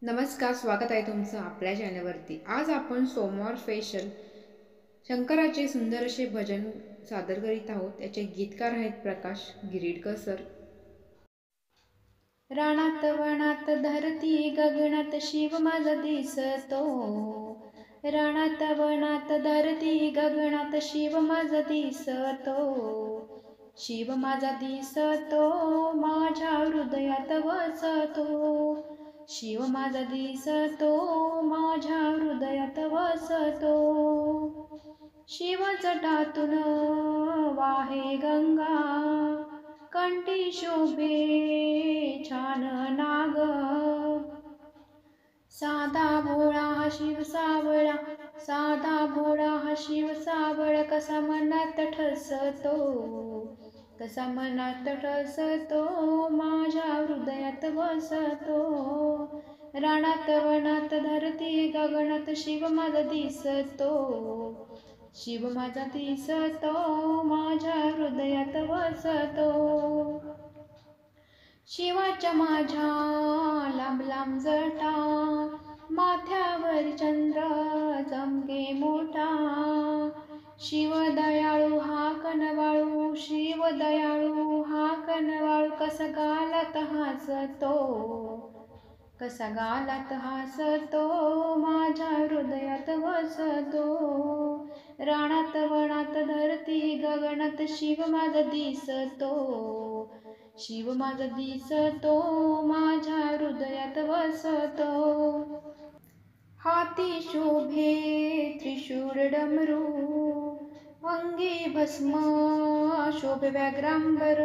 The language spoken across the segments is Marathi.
नमस्कार, स्वागत आहे तुमचं आपल्या चॅनलवरती. आज आपण सोमवार स्पेशल शंकराचे सुंदर असे भजन सादर करीत आहोत. याचे गीतकार आहेत प्रकाश गिरीडकर सर. रानात वनात धरती गगनात शिव माझा दिसतो. रानात वनात धरती गगनात शिव माझा दिसतो. शिव माझा दिसतो, माझ्या हृदयात वसतो. शिव माझा दिसतो, माझ्या हृदयात वसतो. शिव जटातून वाहे गंगा, कंठी शोभे छान नाग. साधा भोळा हा शिव सावळा, साधा भोळा हा शिव सावळ, कसा मनात ठसतो, कसा मनात ठसतो, माझ्या हृदयात वसतो. रानात वनात धरती गगनात शिव माझा दिसतो. शिव माझा दिसतो, माझ्या हृदयात वसतो. शिवाच्या माझ्या लांब लांब जटा, माथ्यावर चंद्र चमके मोठा. शिव दयाळू हा कनवाळू, शिव दयाळू हा कनवाळू, कसा गालात हसतो, कसा गालात हसतो, माझ्या हृदयात वसतो. रानात वनात धरती गगनात शिव माझा दिसतो. शिव माझा दिसतो, माझ्या हृदयात वसतो. हाती शोभे त्रिशूळ डमरू, अंगी भस्म शोभे व्याघ्रांबर.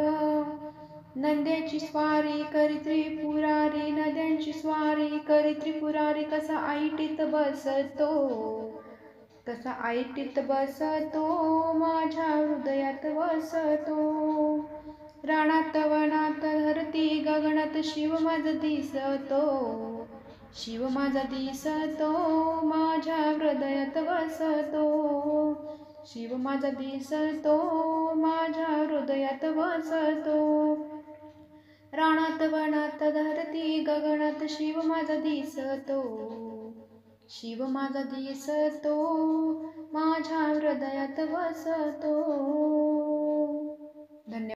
नद्यांची स्वारी करी त्रिपुरारी, नद्यांची स्वारी करी त्रिपुरारी, कसा ऐटीत बसतो, कसा ऐटीत बसतो, माझ्या हृदयात वसतो. रानात वनात धरती गगनात शिव माझा दिसतो. शिव माझा दिसतो, माझ्या हृदयात वसतो. शिव माझा दिसतो, माझ्या हृदयात वसतो. रानात वनात धरती गगनात शिव माझा दिसतो. शिव माझा दिसतो, माझ्या हृदयात वसतो. धन्यवाद.